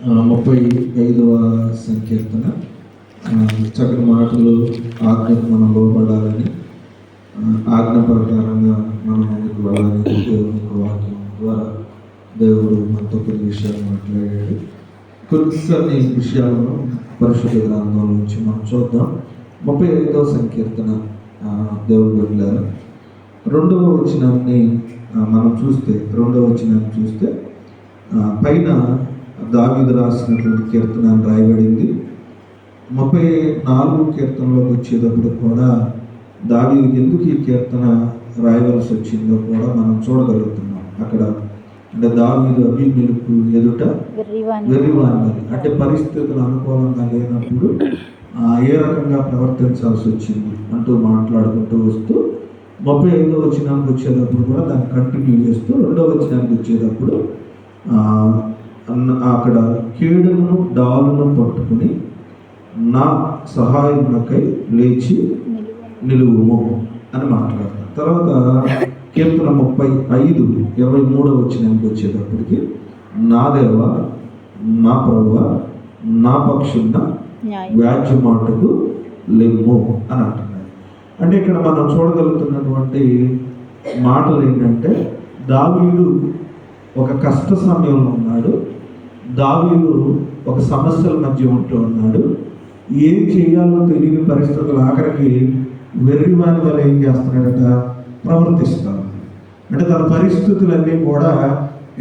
35వ సంకీర్తన. చక్కటి మాటలు ఆజ్ఞకు మనం లోబడాలని, ఆజ్ఞ ప్రకారంగా మనం ముందుకు వెళ్ళాలని దేవుని యొక్క వాక్యం ద్వారా దేవుడు మనతో కొన్ని విషయాలు మాట్లాడాడు. కొన్ని విషయాలను పరిశుద్ధ గ్రంథం నుంచి మనం చూద్దాం. 35వ సంకీర్తన దేవుడు వెళ్ళారు. 2వ వచనాన్ని మనం చూస్తే, 2వ వచనాన్ని చూస్తే పైన దావీదు రాసినటువంటి కీర్తన రాయబడింది. 34 కీర్తనలోకి వచ్చేటప్పుడు కూడా దావీదు ఎందుకు ఈ కీర్తన రాయవలసి వచ్చిందో కూడా మనం చూడగలుగుతున్నాం. అక్కడ అంటే దావీదు అబీమెలెకు ఎదుట వెర్రివాని, అంటే పరిస్థితులు అనుకూలంగా లేనప్పుడు ఏ రకంగా ప్రవర్తించాల్సి వచ్చింది అంటూ మాట్లాడుకుంటూ వస్తూ 35వ వచనానికి వచ్చేటప్పుడు కూడా దాన్ని కంటిన్యూ చేస్తూ 2వ వచనానికి వచ్చేటప్పుడు అక్కడ కీడును డాలును పట్టుకుని నా సహాయమునకై లేచి నిలువుము అని మాట్లాడతారు. తర్వాత కీర్తన 35:23వ వచనానికి వచ్చేటప్పటికి నా దేవా నా ప్రభువా నా పక్షున్న వ్యాజ్యమాటకు లెమ్ము అని అంటున్నాడు. అంటే ఇక్కడ మనం చూడగలుగుతున్నటువంటి మాటలు ఏంటంటే, దావీదు ఒక కష్ట సమయంలో ఉన్నాడు. దావీదు ఒక సమస్యల మధ్య ఉంటూ ఉన్నాడు. ఏం చేయాలో తెలియని పరిస్థితులు ఆఖరికి వెర్రివాని వల్ల ఏం చేస్తున్నాడట, ప్రవర్తిస్తాడు. అంటే తన పరిస్థితులన్నీ కూడా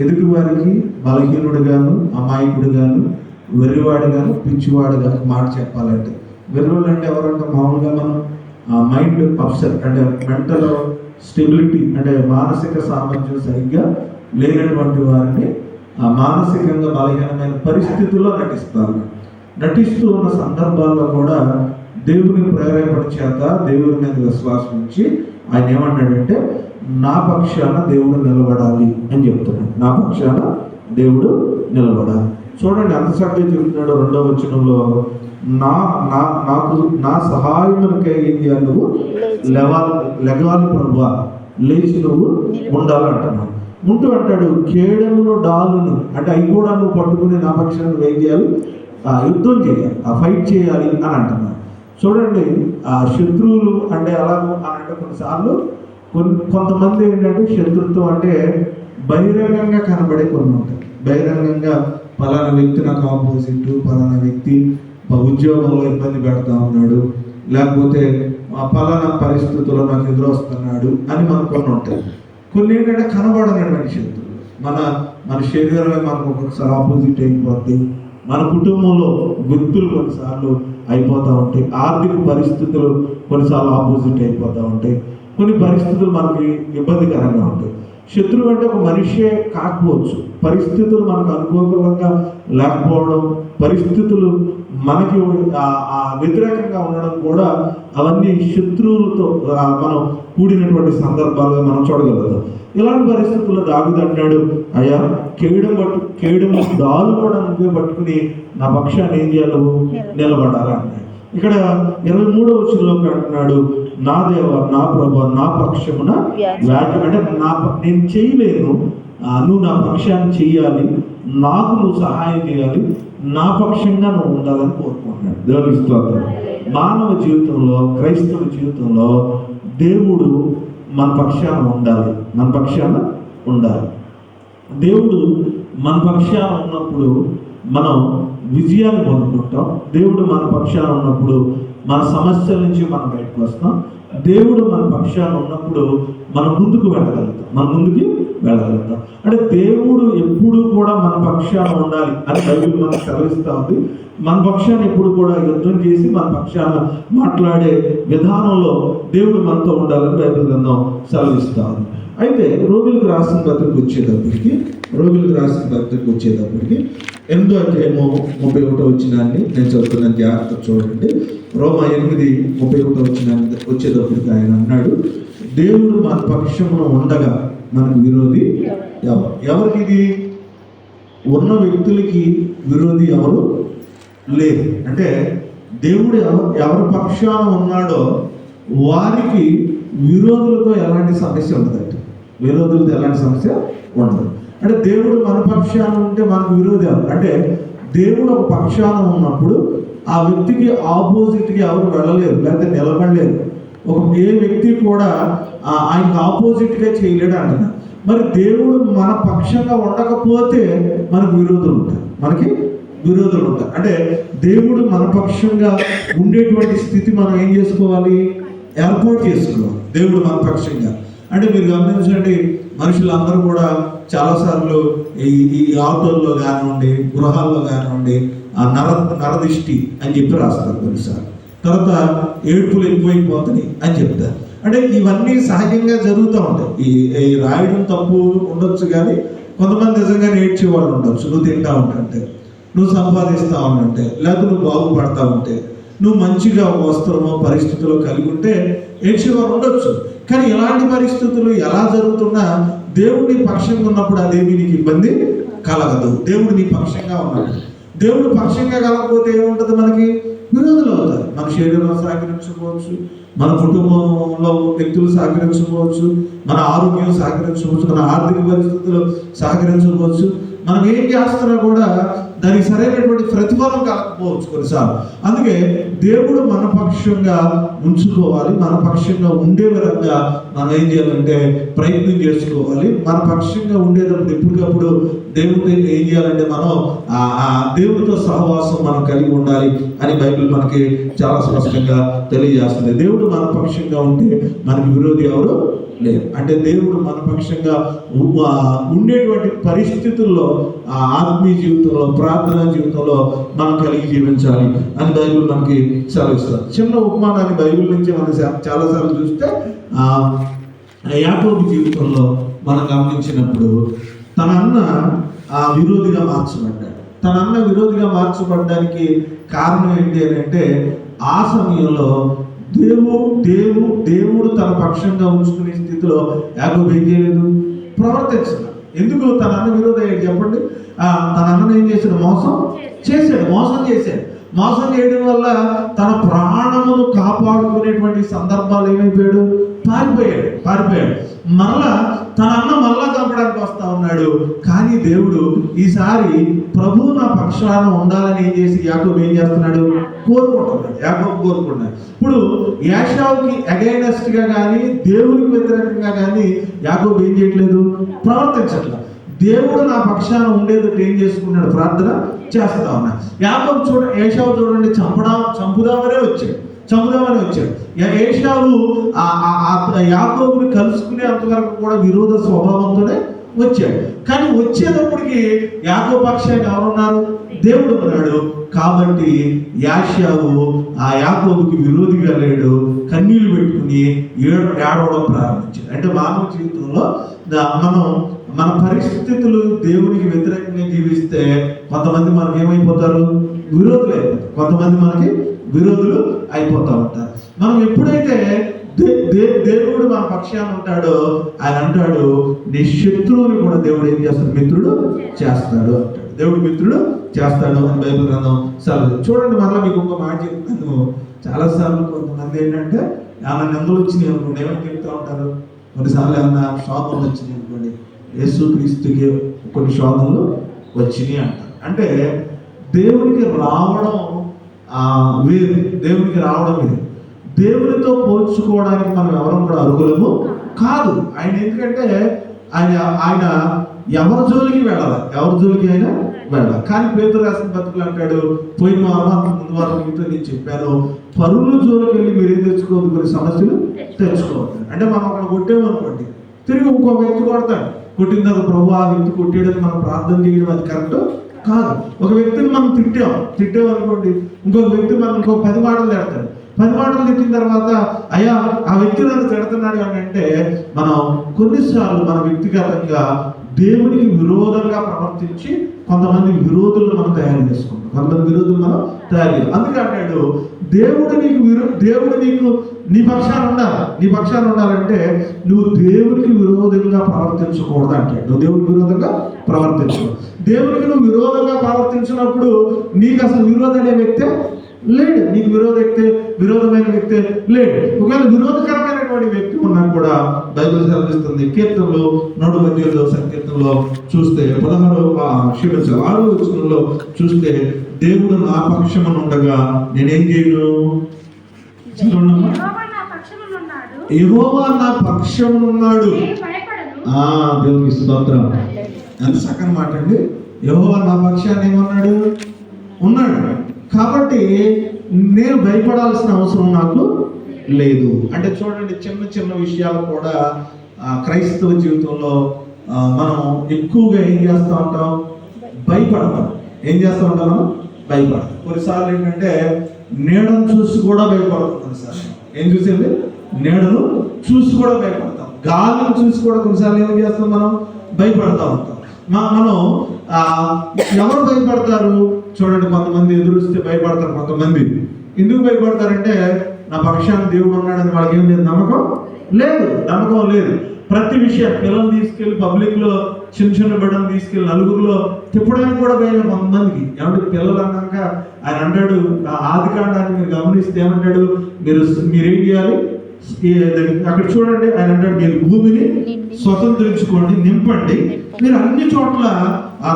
ఎదుటివారికి బలహీనుడుగాను, అమాయకుడుగాను, వెర్రివాడుగాను, పిచ్చివాడుగా మాట చెప్పాలంటే. వెర్రివాళ్ళు అంటే ఎవరంటే మామూలుగా మనం మైండ్ అప్సెట్ అంటే మెంటల్ స్టెబిలిటీ అంటే మానసిక సామర్థ్యం సరిగ్గా లేనటువంటి వారిని మానసికంగా బలహీనమైన పరిస్థితుల్లో నటిస్తూ ఉన్న సందర్భాల్లో కూడా దేవుని ప్రేరేపణ చేత దేవుని మీద విశ్వాసం ఉంచి ఆయన ఏమన్నాడంటే, నా పక్షాన దేవుడు నిలబడాలి అని చెప్తున్నాడు. నా పక్షాన దేవుడు నిలబడాలి. చూడండి ఎంత చక్కగా చెప్తున్నాడు 2వ వచనంలో, నాకు నా సహాయమునకై ఏం చేయాలి, నువ్వు లెగాలి ప్రభువా, లేచి నువ్వు ఉండాలంటున్నావు. ఉంటూ అంటాడు కేడమును డాలును, అంటే అవి కూడా నువ్వు పట్టుకుని నా పక్షాన్ని నువ్వు ఏం చేయాలి, యుద్ధం చేయాలి, ఫైట్ చేయాలి అని అంటున్నాడు. చూడండి శత్రువులు అంటే ఎలాగో అని అంటే కొన్నిసార్లు కొంతమంది ఏంటంటే శత్రుత్వం అంటే బహిరంగంగా కనబడే కొన్ని ఉంటాయి. బహిరంగంగా పలానా వ్యక్తి నాకు ఆపోజిట్, పలానా వ్యక్తి ఉద్యోగంలో ఇబ్బంది పెడతా ఉన్నాడు, లేకపోతే పలానా పరిస్థితుల్లో నాకు ఎదురొస్తున్నాడు అని మనకు కొన్ని ఉంటాయి. కొన్ని ఏంటంటే కనబడనటువంటి శత్రువులు. మన శరీరమే మనకు ఒకసారి ఆపోజిట్ అయిపోద్ది. మన కుటుంబంలో వ్యక్తులు కొన్నిసార్లు అయిపోతూ ఉంటాయి. ఆర్థిక పరిస్థితులు కొన్నిసార్లు ఆపోజిట్ అయిపోతూ ఉంటాయి. కొన్ని పరిస్థితులు మనకి ఇబ్బందికరంగా ఉంటాయి. శత్రువు అంటే ఒక మనిషే కాకపోవచ్చు. పరిస్థితులు మనకు అనుకూలంగా లేకపోవడం, పరిస్థితులు మనకి వ్యతిరేకంగా ఉండడం కూడా అవన్నీ శత్రువులతో మనం కూడినటువంటి సందర్భాలుగా మనం చూడగలుగుతాం. ఇలాంటి పరిస్థితుల్లో దావీదు అంటాడు, అయ్యా కేయడం దాలు కూడా నువ్వే పట్టుకుని నా పక్షాన్ని ఏం చేయాలి, నువ్వు నిలబడాలి అన్నాడు. ఇక్కడ 23వ వచనంలోకి అంటున్నాడు, నా దేవ నా ప్రభు నా పక్షమున వ్యాజ్యం, అంటే నేను చేయలేను, నువ్వు నా పక్షాన్ని చెయ్యాలి, నాకు నువ్వు సహాయం చేయాలి, నా పక్షంగా నువ్వు ఉండాలని కోరుకుంటున్నాడు. దేవుని స్తోత్రం. మానవ జీవితంలో, క్రైస్తవ జీవితంలో దేవుడు మన పక్షాన ఉండాలి, మన పక్షాన ఉండాలి. దేవుడు మన పక్షాన ఉన్నప్పుడు మనం విజయాన్ని పొందుకుంటాం. దేవుడు మన పక్షాన ఉన్నప్పుడు మన సమస్యల నుంచి మనం బయటకు వస్తాం. దేవుడు మన పక్షాన ఉన్నప్పుడు మనం ముందుకు వెళ్ళగలుగుతాం. అంటే దేవుడు ఎప్పుడు కూడా మన పక్షాన ఉండాలి అని బైబిల్ మనకు సెలవిస్తూ ఉంది. మన పక్షాన్ని ఎప్పుడు కూడా యుద్ధం చేసి మన పక్షాన మాట్లాడే విధానంలో దేవుడు మనతో ఉండాలని బైబిల్ గ్రంథం సెలవిస్తూ ఉంది. అయితే రోమిలకు రాసిన పత్రిక వచ్చేటప్పటికి 8వ అధ్యాయము 31వ వచనాన్ని నేను చదువుతున్నాను, జాగ్రత్త చూడండి. రోమా 8:31వ వచనాన్ని వచ్చేటప్పటికి ఆయన అన్నాడు, దేవుడు మన పక్షమున ఉండగా మనకు విరోధి ఎవరికి? ఇది ఉన్న వ్యక్తులకి విరోధి ఎవరు లేదు. అంటే దేవుడు ఎవరి పక్షాన ఉన్నాడో వారికి విరోధులతో ఎలాంటి సమస్య ఉండదండి. విరోధులతో ఎలాంటి సమస్య ఉండదు. అంటే దేవుడు మన పక్షాన ఉంటే మనకు విరోధి అంటే దేవుడు ఒక పక్షాన ఉన్నప్పుడు ఆ వ్యక్తికి ఆపోజిట్గా ఎవరు వెళ్ళలేరు, లేకపోతే నిలబడలేరు. ఏ వ్యక్తి కూడా ఆయనకు ఆపోజిట్గా చేయలేడు అంటున్నా. మరి దేవుడు మన పక్షంగా ఉండకపోతే మనకు విరోధులు ఉంటారు. అంటే దేవుడు మన పక్షంగా ఉండేటువంటి స్థితి మనం ఏం చేసుకోవాలి? ఏర్పాటు చేసుకోవాలి. దేవుడు మన పక్షంగా అంటే మీరు గమనించండి, మనుషులందరూ కూడా చాలాసార్లు ఈ ఆటోల్లో కానివ్వండి, గృహాల్లో కానివ్వండి నరదిష్టి అని చెప్పి రాస్తారు కొన్నిసార్లు. తర్వాత ఏడుపులు ఎక్కువైపోతాయి అని చెప్తారు. అంటే ఇవన్నీ సహజంగా జరుగుతూ ఉంటాయి. ఈ రాయడం తప్పు ఉండొచ్చు, కానీ కొంతమంది నిజంగానే ఏడ్చే వాళ్ళు ఉండొచ్చు. నువ్వు తింటా ఉంటుంటే, నువ్వు సంపాదిస్తూ ఉంటే, లేకపోతే నువ్వు బాగుపడతా ఉంటే, నువ్వు మంచిగా వస్త్రమో పరిస్థితుల్లో కలిగి ఉంటే ఏడ్చేవారు ఉండొచ్చు. కానీ ఇలాంటి పరిస్థితులు ఎలా జరుగుతున్నా దేవుడి పక్షంగా ఉన్నప్పుడు అదేమి నీకు ఇబ్బంది కలగదు. దేవుడు నీ పక్షంగా ఉన్నాడు. దేవుడు పక్షంగా కలగకపోతే ఏముంటుంది? మనకి విరోధులు అవుతారు. మన శరీరం సహకరించుకోవచ్చు, మన కుటుంబంలో వ్యక్తులు సహకరించుకోవచ్చు, మన ఆరోగ్యం సహకరించుకోవచ్చు, మన ఆర్థిక పరిస్థితులు సహకరించుకోవచ్చు. మనం ఏం చేస్తున్నా కూడా దానికి సరైనటువంటి ప్రతిఫలం కలగకపోవచ్చు కొన్నిసార్లు. అందుకే దేవుడు మన పక్షంగా ఉంచుకోవాలి. మన పక్షంగా ఉండే విధంగా మనం ఏం చేయాలంటే ప్రయత్నం చేసుకోవాలి. మన పక్షంగా ఉండేటప్పుడు ఎప్పటికప్పుడు దేవుడితో ఏం చేయాలంటే మనం దేవుడితో సహవాసం మనం కలిగి ఉండాలి అని బైబిల్ మనకి చాలా స్పష్టంగా తెలియజేస్తుంది. దేవుడు మన పక్షంగా ఉంటే మనకి విరోధి ఎవరు లేదు. అంటే దేవుడు మన పక్షంగా ఉండేటువంటి పరిస్థితుల్లో ఆత్మీయ జీవితంలో, ప్రార్థనా జీవితంలో మనం కలిగి జీవించాలి అని బైబిల్ మనకి సెలవిస్తారు. చిన్న ఉపమానాన్ని బైబిల్ నుంచి మనం చాలాసార్లు చూస్తే యాకోబు జీవితంలో మనం గమనించినప్పుడు తన అన్న విరోధిగా మార్చబడ్డాడు. తన అన్న విరోధిగా మార్చబడ్డానికి కారణం ఏంటి అని అంటే, ఆ సమయంలో దేవుడు తన పక్షంగా ఉంచుకునే స్థితిలో యాకోబు ఏం చేయలేదు? ప్రవర్తించాడు. ఎందుకు తన అన్న విరోధం అయ్యాడు చెప్పండి? తన అన్నను ఏం చేశాడు? మోసం చేశాడు. మోసం చేయడం వల్ల తన ప్రాణమును కాపాడుకునేటువంటి సందర్భాలు ఏమైపోయాడు? పారిపోయాడు. మరలా తన అన్న మరలా చంపడానికి వస్తా ఉన్నాడు. కానీ దేవుడు ఈసారి ప్రభు నా పక్షాన ఉండాలని ఏం చేసి యాకోబు ఏం చేస్తున్నాడు? కోరుకుంటున్నాడు. ఇప్పుడు ఏశావుకి అగైనెస్ట్ గా కానీ దేవునికి వ్యతిరేకంగా కానీ యాకోబు ఏం చేయట్లేదు? ప్రవర్తించట్లేదు. దేవుడు నా పక్షాన ఉండేది ఏం చేసుకున్నాడు? ప్రార్థన చేస్తా ఉన్నాడు. యాకోబు ఏశావు చూడండి, చంపుదామనే వచ్చాడు. ఏశావు యాకోబుని కలుసుకునే అంతవరకు కూడా విరోధ స్వభావంతోనే వచ్చాడు. కానీ వచ్చేటప్పటికి యాకోబు పక్షానికి ఎవరున్నారు? దేవుడు ఉన్నాడు. కాబట్టి ఏశావు యాకోబుకి విరోధిగా లేడు. కన్నీళ్లు పెట్టుకుని ఏడవడం ప్రారంభించాడు. అంటే మానవ జీవితంలో మనం మన పరిస్థితులు దేవునికి వ్యతిరేకంగా జీవిస్తే కొంతమంది మనకి ఏమైపోతారు? విరోధులు అయిపోతారు. కొంతమంది మనకి విరోధులు అయిపోతూ ఉంటారు. మనం ఎప్పుడైతే దేవుడు మన పక్షాన ఉంటాడో ఆయన అంటాడు, నీ శత్రువుని కూడా దేవుడు ఏం చేస్తాడు? మిత్రుడు చేస్తాడు అంటాడు. దేవుడు మిత్రుడు చేస్తాడు అని బైబిల్ గ్రంథం చూడండి. మళ్ళీ మీకు ఒక మాట చెప్తాను. చాలాసార్లు కొంతమంది ఏంటంటే ఏమైనా నిందలు వచ్చినాయి అనుకోండి, ఏమైనా చెప్తూ ఉంటారు. కొన్నిసార్లు ఏమైనా శోధనలు వచ్చినాయి అనుకోండి, యేసుక్రీస్తుకి కొన్ని శోధనలు వచ్చినాయి అంటారు. అంటే దేవునికి రావడం వేరు, దేవునికి రావడం వేరు. దేవునితో పోల్చుకోవడానికి మనం ఎవరం కూడా అర్హులము కాదు. ఆయన ఎందుకంటే ఆయన ఎవరి జోలికి ఆయన వెళ్ళాలి. కానీ పేతురు రాసిన పత్రికలు అంటాడు, పోయిన వారం ముందు వారం మీతో నేను చెప్పాను, పరుల జోలికి వెళ్ళి మీరేం తెచ్చుకోవద్దు, కొన్ని సమస్యలు తెచ్చుకోవద్దు. అంటే మనం అక్కడ కొట్టేమనుకోండి, తిరిగి ఇంకో వ్యక్తి కొడతాడు. కొట్టిన తర్వాత ప్రభు ఆ వ్యక్తి కొట్టేయడానికి మనం ప్రార్థన చేయడం అది కరెక్ట్ కాదు. ఒక వ్యక్తిని మనం తిట్టామనుకోండి, ఇంకొక వ్యక్తి మనం ఇంకో 10 మాటలు తిడతాడు. 10 మాటలు తిట్టిన తర్వాత అయ్యా ఆ వ్యక్తి నన్ను తిడుతున్నాడు అని అంటే మనం కొన్నిసార్లు మన వ్యక్తిగతంగా దేవునికి విరోధంగా ప్రవర్తించి కొంతమంది విరోధులను మనం తయారు చేసుకుంటాం. అందుకే అంటాడు, దేవుడు నీకు నీ పక్షాన ఉండాలంటే నువ్వు దేవునికి విరోధంగా ప్రవర్తించకూడదు అంటాడు. నువ్వు దేవునికి విరోధంగా ప్రవర్తించు. దేవునికి నువ్వు విరోధంగా ప్రవర్తించినప్పుడు నీకు అసలు విరోధం వ్యక్తే లేడు. నీకు విరోధమైన వ్యక్తే లేడు. ఒకవేళ విరోధకరమైనటువంటి అనేటువంటి వ్యక్తి ఉన్నా కూడా బైబిల్ సెలవిస్తుంది. కీర్తనలు 118వ సంకీర్తనలో చూస్తే 6వ వచనంలో చూస్తే దేవుడు నా పక్షమున ఉండగా నేనేం చేయను? యెహోవా నా పక్షమున ఉన్నాడు. దేవునికి స్తోత్రం. ఎంత చక్కని మాట అండి. యెహోవా నా పక్షాన్ని ఏమన్నాడు? ఉన్నాడు. కాబట్టి నేను భయపడాల్సిన అవసరం నాకు లేదు. అంటే చూడండి, చిన్న చిన్న విషయాలు కూడా క్రైస్తవ జీవితంలో మనం ఎక్కువగా ఏం చేస్తూ ఉంటాం? భయపడతాం. ఏం చేస్తూ ఉంటాం? భయపడతాం. కొన్నిసార్లు ఏంటంటే నీడను చూసి కూడా భయపడుతుంది సార్. ఏం చూసేది? నీడను చూసి కూడా భయపడతాం. గాలిని చూసి కూడా కొన్నిసార్లు ఏం చేస్తాం? మనం భయపడతా ఉంటాం. మనం ఎవరు భయపడతారు? చూడండి, కొంతమంది ఎదురుస్తే భయపడతారు. కొంతమంది ఎందుకు భయపడతారంటే నా పక్షాన్ని దేవుడు ఉన్నాడని వాళ్ళకి ఏం లేదు, నమ్మకం లేదు. ప్రతి విషయం పిల్లల్ని తీసుకెళ్ళి పబ్లిక్లో చిన్న బిడ్డలు తీసుకెళ్ళి నలుగురిలో తిప్పడానికి కూడా భయం కొంతమందికి. ఏమంటే పిల్లలు అన్నాక ఆయన అంటాడు, ఆదికాండాన్ని మీరు గమనిస్తే ఏమంటాడు? మీరేం చేయాలి? అక్కడ చూడండి, ఆయన అంటాడు మీరు భూమిని స్వతంత్రించుకోండి, నింపండి, మీరు అన్ని చోట్ల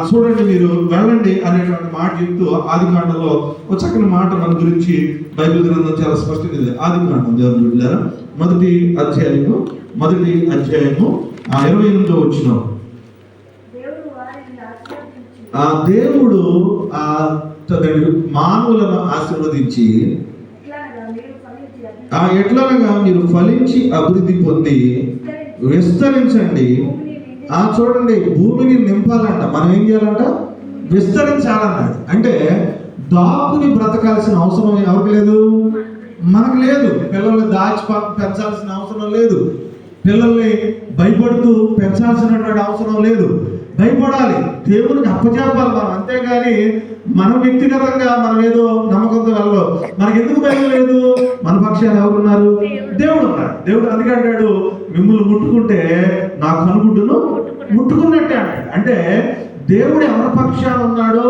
చూడండి, మీరు వెళ్ళండి అనేటువంటి మాట చెప్తూ ఆదికాండంలో ఒక చక్కని మాట మన గురించి బైబిల్ గ్రంథం చాలా స్పష్టంగా ఉంది. ఆదికాండం దేవుని బిడ్డలారా, మొదటి అధ్యాయము 28వ వచనం. దేవుడు మానవులను ఆశీర్వదించి ఎట్లనగా మీరు ఫలించి అభివృద్ధి పొంది విస్తరించండి. చూడండి, భూమిని నింపాలంట. మనం ఏం చేయాలంట? విస్తరించాలన్నాడు. అంటే దాక్కుని బ్రతకాల్సిన అవసరం ఎవరికి లేదు? మనకు లేదు. పిల్లల్ని పెంచాల్సిన అవసరం లేదు. పిల్లల్ని భయపడుతూ పెంచాల్సినటువంటి అవసరం లేదు. భయపడాలి, దేవునికి అప్పచెప్పాలి మనం. అంతేగాని మనం వ్యక్తిగతంగా మనం ఏదో నమ్మకంతో వెళ్ళవు. మనకి ఎందుకు భయం లేదు? మన పక్షాలు ఎవరున్నారు? దేవుడు ఉన్నాడు. దేవుడు అందుకే అంటాడు, మిమ్మల్ని ముట్టుకుంటే నా కనుగుడ్డును ముట్టుకున్నట్టే అంటాడు. అంటే దేవుడు ఎవరి పక్షాన ఉన్నాడో,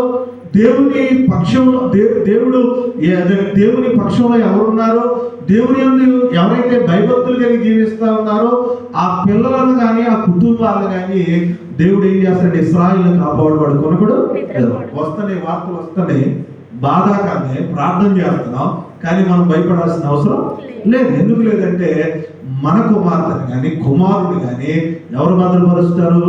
దేవుని పక్షంలో దేవుని పక్షంలో ఎవరున్నారో, దేవుని యందు ఎవరైతే భయభక్తులు కలిగి జీవిస్తూ ఉన్నారో ఆ పిల్లలను కానీ ఆ కుటుంబాలను కానీ దేవుడు ఏం చేస్తాడు? ఇశ్రాయేలును కాపాడువాడు కొనకుడు. వస్తనే వార్తలు వస్తనే బాధాకరమే, ప్రార్థన చేస్తున్నాం, కానీ మనం భయపడాల్సిన అవసరం లేదు. ఎందుకు లేదంటే మన కుమార్తెని కానీ కుమారుని కానీ ఎవరు భద్రపరుస్తారు?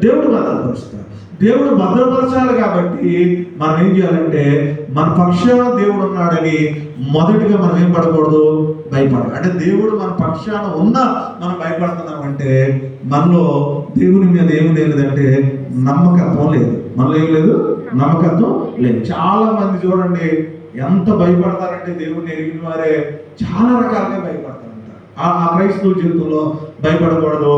దేవుడు భద్రపరుస్తారు. దేవుడు భద్రపరచాలి. కాబట్టి మనం ఏం చేయాలంటే మన పక్షాన దేవుడు ఉన్నాడని మొదటిగా మనం ఏం పడకూడదు? భయపడాలి. అంటే దేవుడు మన పక్షాన ఉన్నా మనం భయపడుతున్నాం అంటే మనలో దేవుని మీద ఏమి లేదంటే నమ్మకత్వం లేదు. మనలో ఏం లేదు? నమ్మకత్వం లేదు. చాలా మంది చూడండి ఎంత భయపడతారంటే దేవుడిని ఎరిగిన వారే చాలా రకాలుగా భయపడతారు. ఆ క్రైస్తవ జీవితంలో భయపడకూడదు.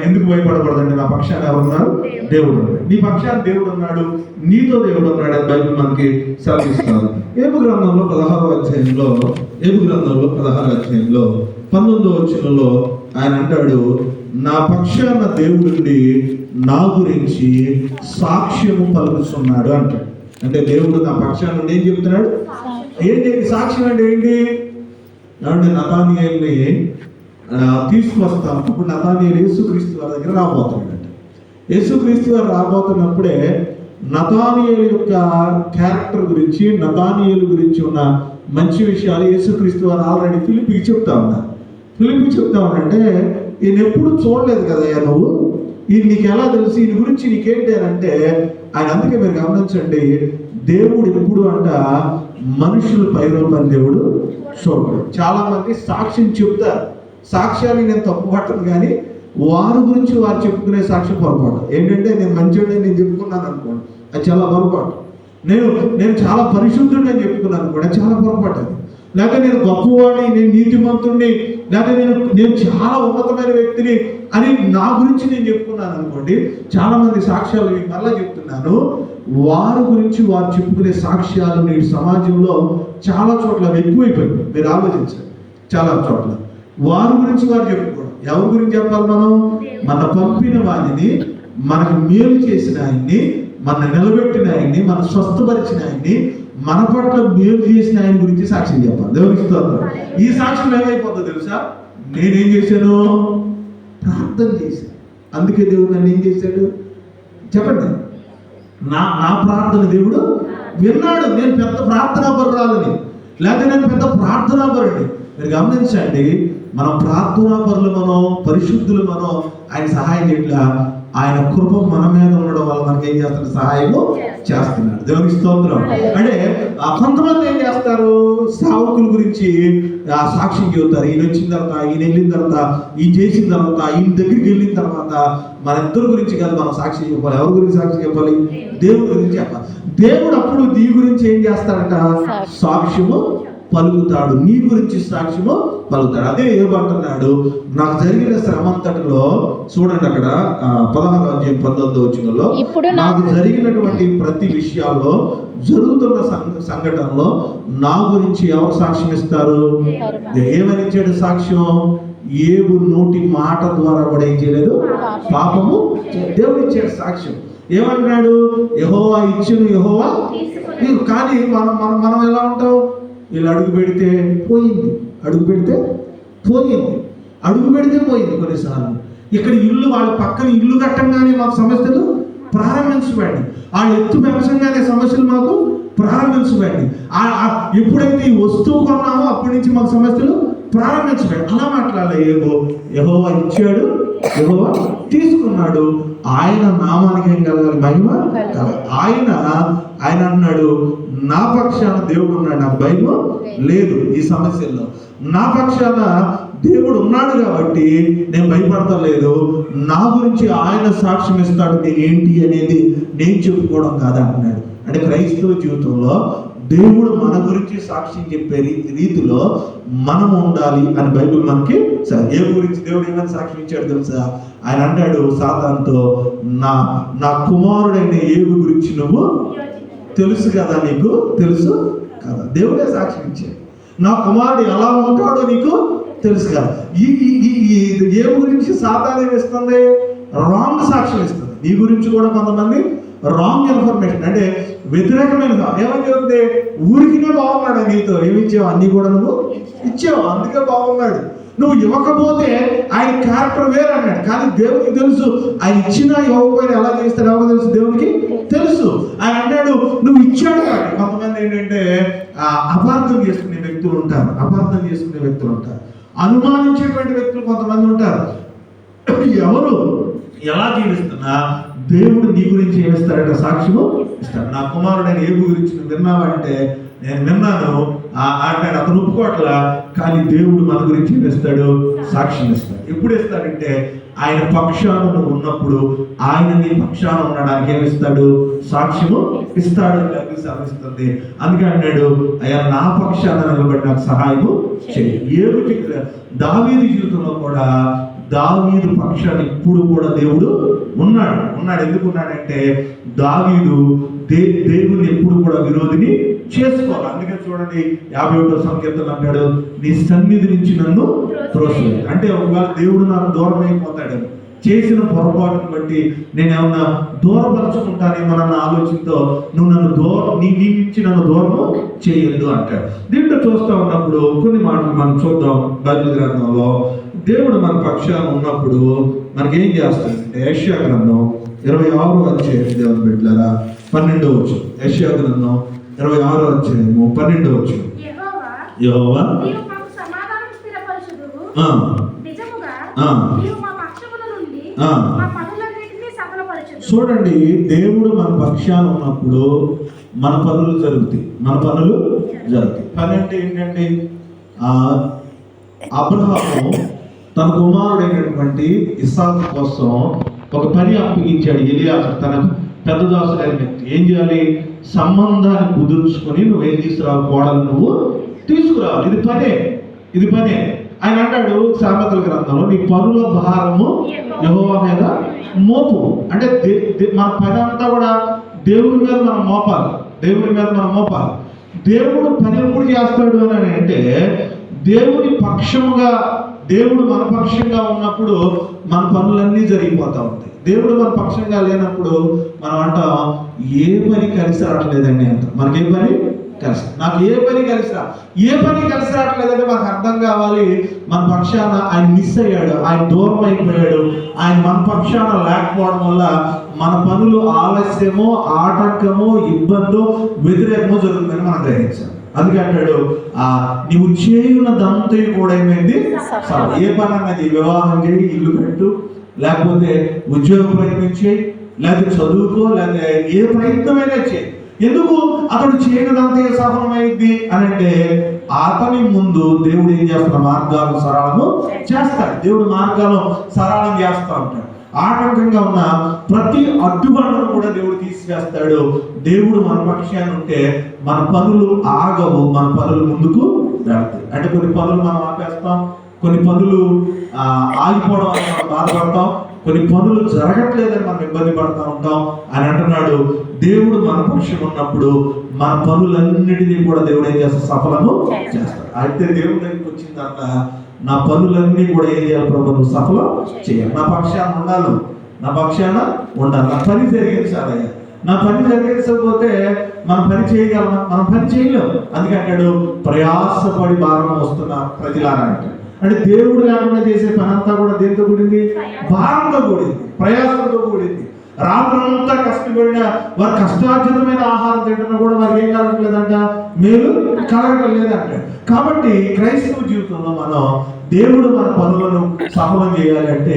ఎందుకు భయపడకూడదు అంటే నా పక్షాన ఎవరున్నారు? దేవుడు ఉన్నాడు. నీ పక్షాన దేవుడు ఉన్నాడు, నీతో దేవుడు ఉన్నాడు అని బైబిల్ మనకి సెలవిస్తారు. ఏబు గ్రంథంలో 16వ అధ్యాయంలో 19వ వచనంలో ఆయన అంటాడు, నా పక్షాన దేవుడి నా గురించి సాక్ష్యము పలుకుతున్నాడు అంటాడు. అంటే దేవుడు నా పక్షాన నుండి ఏం చెప్తున్నాడు? ఏంటి సాక్ష్యం అంటే ఏంటి? ఏమంటే నతానియేలుని తీసుకువస్తాం. అప్పుడు నతానియేలు యేసుక్రీస్తు వారి దగ్గర రాబోతున్నాడు. యేసుక్రీస్తు వారు రాబోతున్నప్పుడే నతానియేలు యొక్క క్యారెక్టర్ గురించి, నతానియేలు గురించి ఉన్న మంచి విషయాలు యేసుక్రీస్తు వారు ఆల్రెడీ ఫిలిప్పికి చెప్తా ఉన్నారు. అంటే ఈయన ఎప్పుడు చూడలేదు కదయ్యా నువ్వు, ఈయన నీకు ఎలా తెలుసు, ఈయన గురించి నీకేంటి అని అంటే ఆయన అందుకే మీరు గమనించండి, దేవుడు ఎప్పుడు అంట మనుషులు పైరూపని దేవుడు చూడడు. చాలా మంది సాక్ష్యం చెప్తారు. సాక్ష్యాన్ని నేను తప్పు పట్టను, కానీ వారి గురించి వారు చెప్పుకునే సాక్ష్యం పొరపాటు. ఏంటంటే నేను మంచివాడిని నేను చెప్పుకున్నాను అనుకోండి, అది చాలా పొరపాటు. నేను చాలా పరిశుద్ధుడిని అని చెప్పుకున్నాను అనుకోండి, అది చాలా పొరపాటు. అది లేకపోతే నేను గొప్పవాడిని, నేను నీతిమంతుడిని, లేకపోతే నేను చాలా ఉన్నతమైన వ్యక్తిని అని నా గురించి నేను చెప్పుకున్నాను అనుకోండి, చాలా మంది సాక్ష్యాలు మీకు మళ్ళా చెప్తున్నాను, వారి గురించి వారు చెప్పుకునే సాక్ష్యాలు నేటి సమాజంలో చాలా చోట్ల ఎక్కువైపోయింది. మీరు ఆలోచించండి, చాలా చోట్ల వారి గురించి వారు చెప్పుకోవడం. ఎవరి గురించి చెప్పాలి? మనం మన పంపిన వారిని, మనకు మేలు చేసిన ఆయన్ని, మన నిలబెట్టిన ఆయన్ని, మన స్వస్థపరిచిన ఆయన్ని, మన పట్ల మేలు చేసిన ఆయన గురించి సాక్ష్యం చెప్పాలి. దేవునికి స్తోత్రం. ఈ సాక్ష్యం ఏమైపోతుందో తెలుసా? నేనేం చేశాను? ప్రార్థన చేశాను. అందుకే దేవుడు నన్ను ఏం చేశాడు చెప్పండి? నా ప్రార్థన దేవుడు విన్నాడు. నేను పెద్ద ప్రార్థనాపరురాలని, లేకపోతే నేను పెద్ద ప్రార్థనాపరుడిని. మీరు గమనించండి, మనం ప్రార్థనాపరులు, మనం పరిశుద్ధులు, మనం ఆయన సహాయం చేయట్లా. ఆయన కృప మన మీద ఉండడం వల్ల మనకి ఏం చేస్తాడు? సహాయము చేస్తున్నాడు. దేవునికి స్తోత్రం. అంటే కొంతమంది ఏం చేస్తారు? సేవకుల గురించి సాక్ష్యం చెబుతారు. ఈయన వచ్చిన తర్వాత, ఈయన వెళ్ళిన తర్వాత, ఈయన చేసిన తర్వాత, ఈయన దగ్గరికి వెళ్ళిన తర్వాత మన ఇద్దరి గురించి కాదు మనం సాక్ష్యం చెప్పాలి. ఎవరి గురించి సాక్ష్యం చెప్పాలి? దేవుడి గురించి చెప్పాలి. దేవుడు అప్పుడు నీ గురించి ఏం చేస్తాడంట? సాక్ష్యము పలుకుతాడు. నీ గురించి సాక్ష్యము పలుకుతాడు. అదే ఏమంటున్నాడు? నాకు జరిగిన శ్రమంతటిలో చూడండి, అక్కడ 16:19 ఇప్పుడు నాకు జరిగినటువంటి ప్రతి విషయాల్లో, జరుగుతున్న సంఘటనలో నా గురించి ఎవరు సాక్ష్యం ఇస్తారు? ఏమని ఇచ్చాడు సాక్ష్యం? ఏబు నోటి మాట ద్వారా కూడా ఏం చేయలేదు, పాపము. దేవుడు ఇచ్చాడు సాక్ష్యం. ఏమంటున్నాడు? యెహోవా ఇచ్చును, యెహోవా. కానీ మనం ఎలా ఉంటాం? వీళ్ళు అడుగు పెడితే పోయింది, అడుగు పెడితే పోయింది, అడుగు పెడితే పోయింది. కొన్నిసార్లు ఇక్కడ ఇల్లు, వాళ్ళ పక్కన ఇల్లు కట్టంగానే మాకు సమస్యలు ప్రారంభించబడి, వాళ్ళు ఎత్తు పెంచంగానే సమస్యలు మాకు ప్రారంభించబడి, ఎప్పుడైతే ఈ వస్తువు కొన్నామో అప్పటి నుంచి మాకు సమస్యలు ప్రారంభించబడి. అలా మాట్లాడాలి. యెహోవా ఇచ్చాడు, యెహోవా తీసుకున్నాడు. ఆయన నామానికి ఏం కలగాలి? మహిమ కలగాలి. ఆయన అన్నాడు, నా పక్షాన దేవుడు ఉన్నాడు, నాకు భయం లేదు. ఈ సమస్యల్లో నా పక్షాన దేవుడు ఉన్నాడు కాబట్టి నేను భయపడతలేదు. నా గురించి ఆయన సాక్ష్యం ఇస్తాడు. నేను ఏంటి అనేది నేను చెప్పుకోవడం కాదంటున్నాడు. అంటే క్రైస్తవ జీవితంలో దేవుడు మన గురించి సాక్ష్యం చెప్పే రీతిలో మనం ఉండాలి అని బైబిల్ మనకి. ఏ గురించి దేవుడు ఏమైనా సాక్ష్యం ఇచ్చాడు తెలుసా? ఆయన అంటాడు సాతానుతో, నా కుమారుడైన ఏబు గురించి నువ్వు తెలుసు కదా, నీకు తెలుసు కదా. దేవుడే సాక్ష్యం ఇచ్చాడు. నా కుమారుడు ఎలా ఉంటాడో నీకు తెలుసు కదా. ఏ గురించి సాతాను ఏమిస్తుంది? రాంగ్ సాక్ష్యం ఇస్తుంది. నీ గురించి కూడా కొంతమంది రాంగ్ ఇన్ఫర్మేషన్, అంటే వ్యతిరేకమైనదా. ఏమని చెప్తే, ఊరికినే బాగున్నాడు, నీతో ఏమి ఇచ్చావు? అన్నీ కూడా నువ్వు ఇచ్చావు, అందుకే బాగున్నాడు. నువ్వు ఇవ్వకపోతే ఆయన క్యారెక్టర్ వేరే అన్నాడు. కానీ దేవునికి తెలుసు, ఆయన ఇచ్చినా ఇవ్వకపోయినా ఎలా చేస్తాడు ఎవరికి తెలుసు? దేవునికి తెలుసు. ఆయన అన్నాడు నువ్వు ఇచ్చాడు కానీ. కొంతమంది ఏంటంటే అపార్థం చేసుకునే వ్యక్తులు ఉంటారు, అనుమానించేటువంటి వ్యక్తులు కొంతమంది ఉంటారు. ఎవరు ఎలా జీవిస్తున్నా దేవుడు నీ గురించి ఏమిస్తాడంటే సాక్ష్యము ఇస్తాడు. నా కుమారుడైన ఏబు గురించి నువ్వు విన్నావంటే, నేను విన్నాను అంటాడు. అతను ఒప్పుకోవట్లా, కానీ దేవుడు మన గురించి ఏమిస్తాడు? సాక్ష్యం ఇస్తాడు. ఎప్పుడు ఇస్తాడంటే ఆయన పక్షాన నువ్వు ఉన్నప్పుడు, ఆయన నీ పక్షాన ఉండడానికి ఏమిస్తాడు? సాక్ష్యము ఇస్తాడు. సాధిస్తుంది. అందుకే అన్నాడు, అయ్యా నా పక్షాన నిలబడి నాకు సహాయము చేయి. ఏమిటి? దావీదు జీవితంలో కూడా దావీదు పక్షాన్ని ఇప్పుడు కూడా దేవుడు ఉన్నాడు. ఎందుకు ఉన్నాడంటే దావీదు దేవుని ఎప్పుడు కూడా విరోధిని చేసుకోవాలి. అందుకే చూడండి 51వ సంకీర్తన అంటాడు, నీ సన్నిధి నుంచి నన్ను త్రోసివేయు. అంటే ఒకవేళ దేవుడు నాకు దూరం అయిపోతాడు, చేసిన పొరపాటును బట్టి నేను ఏమన్నా దూరపరచుకుంటానేమన్న ఆలోచనతో నువ్వు నీ నుంచి నన్ను దూరం చేయొద్దు అంటాడు. దీంట్లో చూస్తూ ఉన్నప్పుడు కొన్ని మాటలు మనం చూద్దాం. బైబిల్ గ్రంథంలో దేవుడు మన పక్షాన ఉన్నప్పుడు మనకేం చేస్తాడంటే, యెషయా గ్రంథం 26వ అధ్యాయం, దేవుని బిడ్డలారా 12వ వచనం. యెషయా గ్రంథం 26వ అధ్యాయము 12వ వచనం. యెహోవా నీవు మాకు సమాధానం స్థిరపరచుదువు, నిజముగా నీవు మా పక్షమున నుండి మా పనులన్నిటిని సఫలపరచుదువు. చూడండి, దేవుడు మన పక్షాన ఉన్నప్పుడు మన పనులు జరుగుతాయి. పని అంటే ఏంటంటే, అబ్రహాము తన కుమారుడైనటువంటి ఇస్సాకు కోసం ఒక పని అప్పగించాడు. ఎలియాజరు తన పెద్ద దాసుడైన వ్యక్తి ఏం చేయాలి? సంబంధాన్ని కుదుర్చుకొని నువ్వేం తీసుకురావు? కోడలు నువ్వు తీసుకురావాలి. ఇది పనే. ఆయన అంటాడు సామెతల గ్రంథంలో, నీ పనుల భారము యెహోవా మీద మోపు. అంటే మన పని అంతా కూడా దేవుడి మీద మనం మోపాలి. దేవుడు పని ఎప్పుడు చేస్తాడు అని అంటే, దేవుని పక్షముగా, దేవుడు మన పక్షంగా ఉన్నప్పుడు మన పనులన్నీ జరిగిపోతూ ఉంటాయి. దేవుడు మన పక్షంగా లేనప్పుడు మనం అంటాం, ఏ పని కలిసి రావట్లేదండి అంటాం. మనకే పని కలిసి, నాకు ఏ పని కలిసి రావట్లేదంటే మనకు అర్థం కావాలి, మన పక్షాన ఆయన మిస్ అయ్యాడు, ఆయన దూరం అయిపోయాడు, ఆయన మన పక్షాన లేకపోవడం వల్ల మన పనులు ఆలస్యమో, ఆటంకమో, ఇబ్బందో, వ్యతిరేకమో జరుగుతుందని మనం గ్రహించాలి. అందుకే అంటాడు, నీవు చేయున్నదంతా కూడా ఏమైంది, ఏ పని అన్నది, వివాహం చేయి, ఇల్లు కట్టు, లేకపోతే ఉద్యోగ ప్రయత్నం చేయి, లేకపోతే చదువుకో, లేకపోతే ఏ ప్రయత్నమైనా చేయి. ఎందుకు అతడు చేయడంతా సఫలమైంది అని అంటే, అతని ముందు దేవుడు ఏం చేస్తున్న మార్గాలు సరళము చేస్తాడు. దేవుడు మార్గాలు సరళం చేస్తూ ఉంటాడు. ఆటంకంగా ఉన్న ప్రతి అడ్డుబండను కూడా దేవుడు తీసివేస్తాడు. దేవుడు మన పక్షాన్ని ఉంటే మన పనులు ఆగవు, మన పనులు ముందుకు వెళ్తాయి. అంటే కొన్ని పనులు మనం ఆపేస్తాం, కొన్ని పనులు ఆగిపోవడం వల్ల మనం బాధపడతాం, కొన్ని పనులు జరగట్లేదని మనం ఇబ్బంది పడుతూ ఉంటాం. అని అంటున్నాడు, దేవుడు మన పక్షం ఉన్నప్పుడు మన పనులన్నిటినీ కూడా దేవుడు ఏం చేస్తాడు, సఫలము చేస్తాడు. అయితే దేవుడి దగ్గరికి వచ్చిందంట, నా పనులన్నీ కూడా ఏం చేయాలి ప్రభు, నువ్వు సఫలం చేయాలి, నా పక్షాన ఉండాలి, నా పక్షాన ఉండాలి, నా పని జరిగించాలయ్యా. నా పని జరిగించకపోతే మనం పని చేయగలమా? మనం పని చేయలేము. అందుకంటాడు, ప్రయాసపడి భారం వస్తున్న ప్రతిలాగా అంటే దేవుడు లేకుండా చేసే పని అంతా కూడా దేంతో కూడింది, భారంతో కూడింది, ప్రయాసంతో కూడింది. రాత్రంతా కష్టపడిన వారి కష్టార్జితమైన ఆహారం తింటున్నా కూడా వారికి ఏం కలగట్లేదంట, మేలు కలగటం లేదంట. కాబట్టి క్రైస్తవ జీవితంలో మనం దేవుడు మన పనులను సఫలం చేయాలి అంటే,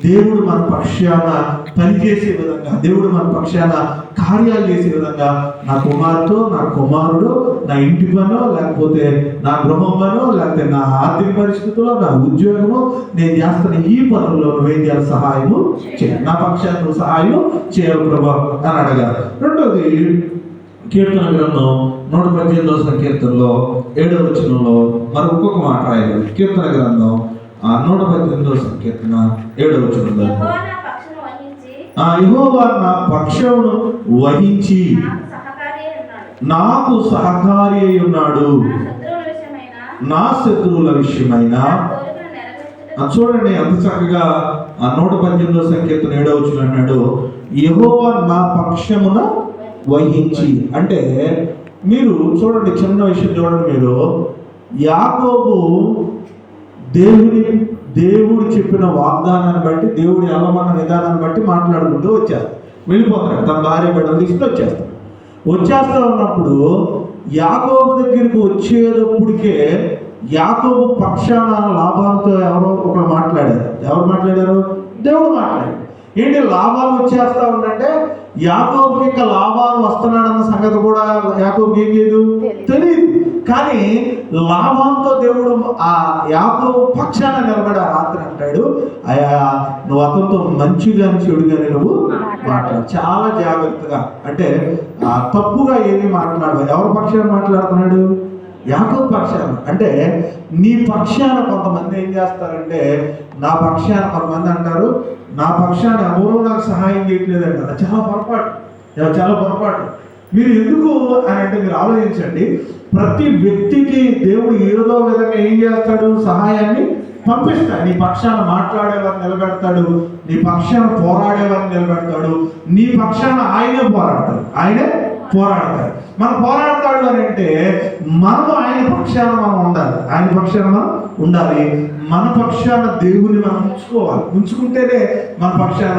దేవుడు మన పక్షాన పనిచేసే విధంగా, దేవుడు మన పక్షాన కార్యాలు చేసే విధంగా, నా కుమార్తె, నా కుమారుడు, నా ఇంటి పనో, లేకపోతే నా గృహం పనో, లేకపోతే నా ఆర్థిక పరిస్థితుల్లో, నా ఉద్యోగము, నేను చేస్తున్న ఈ పనుల్లో నువ్వేం చేయాలి, సహాయము చేయాలి, నా పక్షాన్ని నువ్వు సహాయం చేయాలి ప్రభా అని అడగాలి. రెండోది, కీర్తన గ్రంథం 118వ సంకీర్తనలో 7వ వచనంలో మరి ఇంకొక మాట రాయాలి. కీర్తన గ్రంథం 118వ సంకీర్తన 7వ వచనంలో, యెహోవా నా పక్షమును వహించి నాకు సహకారి అయి ఉన్నాడు, నా శత్రువుల విషయమైన. చూడండి ఎంత చక్కగా 118వ సంకీర్తన 7వ వచనం అన్నాడు, యెహోవా నా పక్షమున వహించి. అంటే మీరు చూడండి, చిన్న విషయం చూడండి, మీరు యాకోబు దేవుడు చెప్పిన వాగ్దానాన్ని బట్టి, దేవుడి అల్లమన్న విధానాన్ని బట్టి మాట్లాడుకుంటూ వచ్చేస్తాడు, వెళ్ళిపోతాడు, తన భార్య బిడ్డలు తీసుకుని వచ్చేస్తా ఉన్నప్పుడు యాకోబు దగ్గరికి వచ్చేటప్పటికే యాకోబు పక్షాన లాభాలతో ఎవరో ఒకరు మాట్లాడారు. ఎవరు మాట్లాడారు? దేవుడు మాట్లాడారు. ఏంటి లాభాలు వచ్చేస్తా ఉందంటే, యాకోబుకి ఇంకా లాభాలు వస్తున్నాడన్న సంగతి కూడా యాకోబుకి ఏం లేదు, తెలియదు. కానీ లాభంతో దేవుడు ఆ యాకోబు పక్షాన నిలబడి ఆ రాత్రి అంటాడు, అయ్యా నువ్వు అతనితో మంచిగా చెడుగానే నువ్వు మాట్లాడు, చాలా జాగ్రత్తగా, అంటే తప్పుగా ఏమీ మాట్లాడదు. ఎవరి పక్షాన మాట్లాడుతున్నాడు? యాకోబు పక్షాన. అంటే నీ పక్షాన కొంతమంది ఏం చేస్తారంటే, నా పక్షాన కొంతమంది అంటారు, నా పక్షాన ఎవరో నాకు సహాయం చేయట్లేదంట. చాలా పొరపాటు. మీరు ఎందుకు అని అంటే, మీరు ఆలోచించండి, ప్రతి వ్యక్తికి దేవుడు ఏదో విధంగా ఏం చేస్తాడు, సహాయాన్ని పంపిస్తాడు. నీ పక్షాన మాట్లాడేవారిని నిలబెడతాడు, నీ పక్షాన పోరాడేవారిని నిలబెడతాడు, నీ పక్షాన ఆయనే పోరాడతాడు. మనం పోరాడతాడు అని అంటే మనం ఆయన పక్షాన మనం ఉండాలి, ఆయన పక్షాన మనం ఉండాలి. మన పక్షాన దేవుని మనం ఉంచుకుంటేనే మన పక్షాన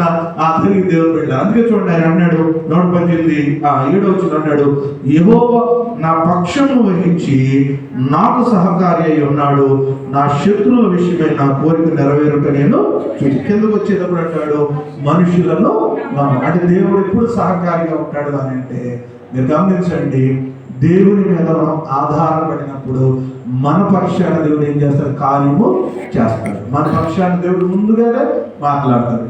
తిరిగి దేవుడు వెళ్ళాలి. అందుకే చూడండి, ఆయన అన్నాడు 118 7 అన్నాడు, యెహోవా నా పక్షము వహించి నాకు సహకారి అయి ఉన్నాడు, నా శత్రువుల విషయమై నా కోరిక నెరవేరుట నేను కిందకు వచ్చేటప్పుడు అంటాడు, మనుషులను అంటే దేవుడు ఎప్పుడు సహకారిగా ఉంటాడు అని అంటే, మీరు గమనించండి, దేవుని మీద మనం ఆధారపడినప్పుడు మన పక్షాన దేవుడు ఏం చేస్తాడు, కార్యము చేస్తాడు. మన పక్షాన దేవుడు ముందుగానే మాట్లాడతాడు.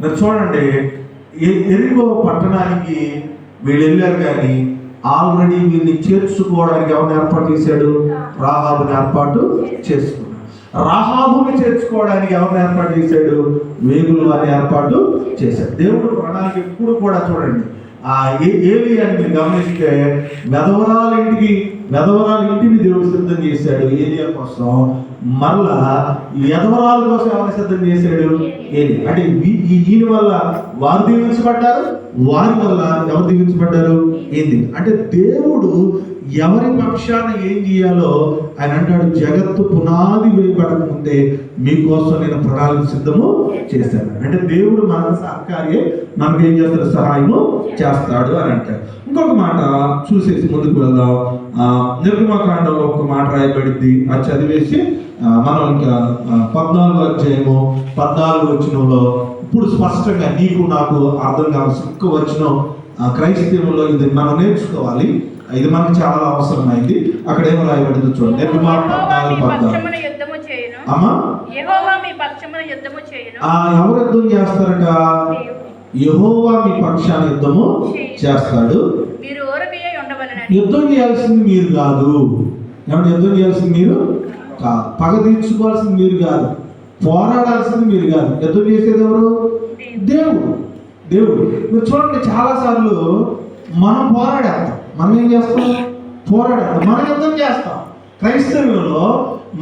మీరు చూడండి, ఎరికో పట్టణానికి వీళ్ళు వెళ్ళారు, కానీ ఆల్రెడీ వీళ్ళని చేర్చుకోవడానికి ఎవరిని ఏర్పాటు చేశాడు? రాహాబుని ఏర్పాటు చేసుకున్నాడు. రాహాబుని చేర్చుకోవడానికి ఎవరిని ఏర్పాటు చేశాడు? వేగుల వారిని ఏర్పాటు చేశాడు. దేవుడు ప్రణాళిక ఎప్పుడు కూడా చూడండి, ఏలియాని మీరు గమనిస్తే వెధవరాల ఇంటిని దేవుడు సిద్ధం చేశాడు ఏలియా కోసం. మళ్ళా యదవరాల కోసం ఎవరిని సిద్ధం చేశాడు? ఏలి. అంటే ఈయన వల్ల వారు దీవించబడ్డారు, వారి వల్ల ఎవరు దీవించబడ్డారు? ఏంది అంటే దేవుడు ఎవరి పక్షాన ఏం చేయాలో ఆయన అంటాడు, జగత్తు పునాది వేయబడక ముందే మీకోసం నేను ప్రణాళిక సిద్ధము చేశాను. అంటే దేవుడు మన సహకార్యే మనకు ఏం చేస్తాడు? సహాయము చేస్తాడు అని అంటాడు. ఇంకొక మాట చూసేసి ముందుకు వెళ్దాం. నిర్గమకాండంలో ఒక మాట రాయబడింది, అది చదివేసి మనం ఇంకా 14వ అధ్యాయము 14వ వచనంలో ఇప్పుడు స్పష్టంగా నీకు నాకు అర్థం కావాల్సిన ఒక్క వచనం క్రైస్తవంలో ఇది మనం నేర్చుకోవాలి. ఇది మనకి చాలా అవసరమైంది. అక్కడ ఏమో రాయబడింది చూడండి. అమ్మా ఎవరు యుద్ధం చేస్తారట? యెహోవా మీ పక్షాన యుద్ధము చేస్తాడు. యుద్ధం చేయాల్సింది మీరు కాదు. ఏమంటే యుద్ధం చేయాల్సింది మీరు కాదు. పగ తీర్చుకోవాల్సింది మీరు కాదు. పోరాడాల్సింది మీరు కాదు. యుద్ధం చేసేది ఎవరు? దేవుడు. దేవుడు. మీరు చూడండి, చాలాసార్లు మనం పోరాడేస్తాం. మనం ఏం చేస్తాం? పోరాడేస్తాం. మనం యుద్ధం చేస్తాం. క్రైస్తవులలో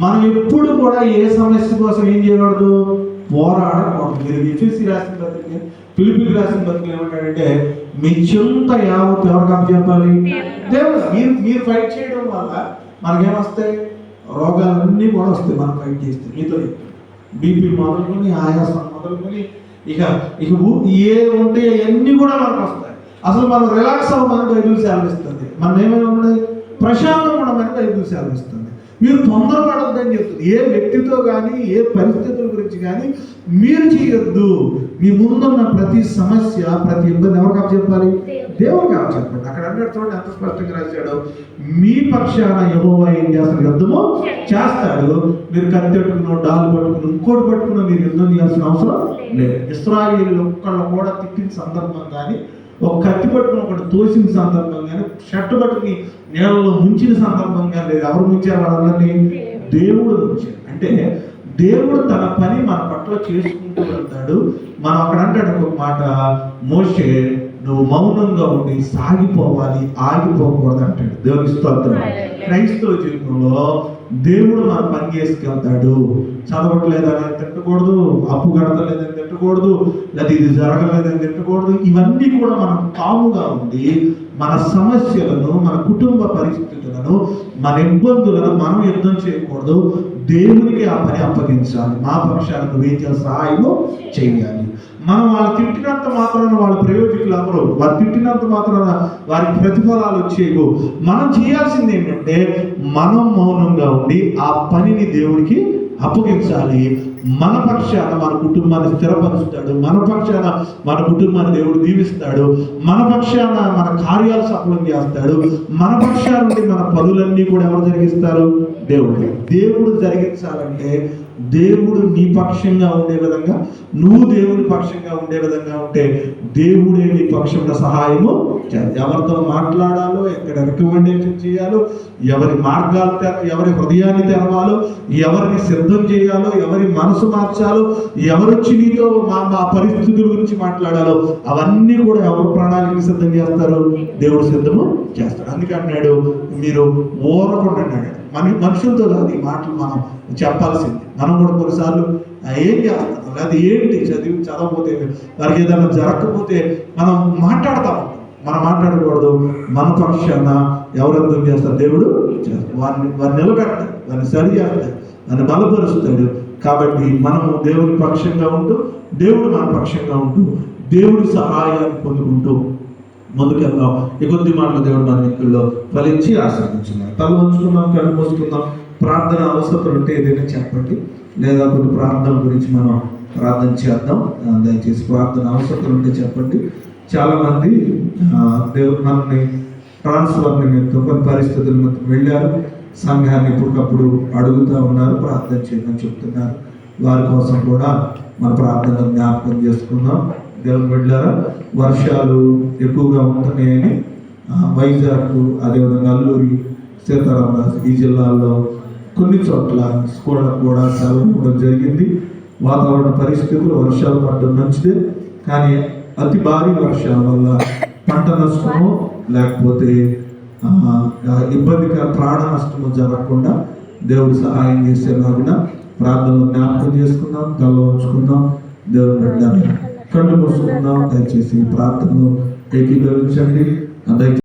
మనం ఎప్పుడు కూడా ఏ సమస్య కోసం ఏం చేయకూడదు? పోరాడకూడదు. మీరు ఎఫెసీ రాసిన పత్రిక, ఫిలిప్పీకి రాసిన పత్రిక ఏమంటాడంటే, మీ చింత యావత్ ఎవరికి అప్పచెప్పాలి? దేవుడు. మీరు ఫైట్ చేయడం వల్ల మనకేమొస్తాయి? రోగాలన్నీ కూడా వస్తాయి మనం ఫైట్ చేస్తే. మీతో బీపీ మొదలుకొని, ఆయాసం మొదలుకొని, ఇక ఏ ఉంటే అవన్నీ కూడా మనకు వస్తాయి. అసలు మనం రిలాక్స్ అవ్వమని బైబిల్ సెలవిస్తుంది. మనం ఏమైనా ఉన్నాయి ప్రశాంతం ఉండమని బైబిల్ సెలవిస్తుంది. మీరు తొందరపడొద్దని చెప్తుంది. ఏ వ్యక్తితో కానీ ఏ పరిస్థితుల గురించి కానీ మీరు చేయొద్దు. మీ ముందున్న ప్రతి సమస్య, ప్రతి ఇబ్బంది ఎవరికి అప్పచెప్పాలి? దేవుడికి అప్పచెప్పండి. అక్కడ అన్నట్టు చూడండి ఎంత స్పష్టంగా రాశాడు. మీ పక్షాన యెహోవా ఏం చేస్తాడు? యుద్ధము చేస్తాడు. మీరు కత్తి పట్టుకున్న, డాలు పట్టుకున్న, ఇంకోటి పట్టుకున్న మీరు యుద్ధం చేయాల్సిన అవసరం లేదు. ఇశ్రాయేలు ఒక్కళ్ళు కూడా తిట్టిన సందర్భం కానీ, ఒక కత్తి పట్టుకుని ఒకటి తోసిన సందర్భం కానీ, షర్టు పట్టుకుని నీళ్ళలో ముంచిన సందర్భం కానీ లేదు. ఎవరు ముంచారు? వాళ్ళందరినీ దేవుడు ముంచారు. అంటే దేవుడు తన పని మన పట్ల చేసుకుంటూ వెళ్తాడు. మనం అక్కడ అంటాడు ఒక మాట, మోషే నువ్వు మౌనంగా ఉండి సాగిపోవాలి, ఆగిపోకూడదు అంటాడు. దేవుని స్తోత్రం. క్రైస్తవ జీవితంలో దేవుడు మన పని చేసుకెళ్తాడు. చదవట్లేదని తిట్టకూడదు, అప్పు కడతలేదని తిట్టకూడదు, లేదా ఇది జరగలేదని తిట్టకూడదు. ఇవన్నీ కూడా మనం కాముగా ఉండి మన సమస్యలను, మన కుటుంబ పరిస్థితులను, మన ఇబ్బందులను మనం యుద్ధం చేయకూడదు. దేవునికి ఆ పని అప్పగించాలి. మా పక్షాన నువ్వేం చేయాలి? సహాయము చేయాలి. మనం వాళ్ళు తిట్టినంత మాత్రాన వాళ్ళ ప్రయోజకులు ఎవరు? వారు తిట్టినంత మాత్రాన వారికి ప్రతిఫలాలు వచ్చేవు. మనం చేయాల్సింది ఏంటంటే మనం మౌనంగా ఉండి ఆ పనిని దేవుడికి అప్పగించాలి. మన పక్షాన మన కుటుంబాన్ని స్థిరపరుస్తాడు. మన పక్షాన మన కుటుంబాన్ని దేవుడు దీవిస్తాడు. మన పక్షాన మన కార్యాలు సఫలం చేస్తాడు. మన పక్షాన నుండి మన పనులన్నీ కూడా ఎవరు జరిగిస్తారు? దేవుడు. దేవుడు జరిగించాలంటే దేవుడు నీ పక్షంగా ఉండే విధంగా, నువ్వు దేవుని పక్షంగా ఉండే విధంగా ఉంటే దేవుడే నీ పక్షంలో సహాయము చేయాలి. ఎవరితో మాట్లాడాలో, ఎక్కడ రికమెండేషన్ చేయాలో, ఎవరి మార్గాలు ఎవరి హృదయాన్ని తెరవాలో, ఎవరిని సిద్ధం చేయాలో, ఎవరి మనసు మార్చాలో, ఎవరొచ్చి నీతో మా పరిస్థితుల గురించి మాట్లాడాలో అవన్నీ కూడా ఎవరు ప్రణాళిక సిద్ధం చేస్తారు? దేవుడు సిద్ధము చేస్తాడు. అందుకే అన్నాడు, మీరు ఊరకుండా అన్నాడు. మనుషులతో కాదు ఈ మాటలు మనం చెప్పాల్సింది. మనం కూడా కొన్నిసార్లు ఏం చేస్తాం, లేదా ఏంటి చదవకపోతే, వారికి ఏదైనా జరగకపోతే మనం మాట్లాడతాం. మనం మాట్లాడకూడదు. మన పక్షాన ఎవరు అర్థం చేస్తారు? దేవుడు చేస్తాడు. వారిని నిలబెడతాడు, వారిని సరి చేస్తాడు, వారిని బలపరుస్తాడు. కాబట్టి మనము దేవుని పక్షంగా ఉంటూ, దేవుడు మన పక్షంగా ఉంటూ, దేవుడి సహాయాన్ని పొందుకుంటూ ముందుకెళ్దాం. ఈ కొద్ది మాటలు దేవుడు మన ఎన్నికల్లో ఫలించి ఆశీర్వదించున్నాం. తల ఉంచుకుందాం, కళ్ళు మూసుకుందాం. ప్రార్థన అవసరం ఉంటే ఏదైనా చెప్పండి, లేదా కొన్ని ప్రార్థన గురించి మనం ప్రార్థన చేద్దాం. దయచేసి ప్రార్థన అవసరం ఉంటే చెప్పండి. చాలామంది దేవుడు మనల్ని ట్రాన్స్ఫర్ నిమిత్తం కొన్ని పరిస్థితుల నిమిత్తం వెళ్ళారు. సంఘాన్ని ఎప్పటికప్పుడు అడుగుతూ ఉన్నారు, ప్రార్థన చేయమని చెప్తున్నారు. వారి కోసం కూడా మన ప్రార్థన జ్ఞాపకం చేసుకుందాం. దేవుని వెళ్ళారా, వర్షాలు ఎక్కువగా ఉంటున్నాయని వైజాగ్, అదేవిధంగా అల్లూరి సీతారామరాజు ఈ జిల్లాల్లో కొన్ని చోట్ల స్కూళ్ళకు కూడా సెలవు ఇవ్వడం జరిగింది. వాతావరణ పరిస్థితులు, వర్షాలు పడడం మంచిదే, కానీ అతి భారీ వర్షాల వల్ల పంట నష్టము లేకపోతే ఇబ్బందికర ప్రాణ నష్టము జరగకుండా దేవుడు సహాయం చేసేలాగా ప్రార్థనలో జ్ఞాపకం చేసుకుందాం, తలలో ఉంచుకుందాం. దేవుని బిడ్డలారా కళ్ళు మూసుకుందాం. దయచేసి ప్రార్థనలో ఏకీభవించండి. దయచేసి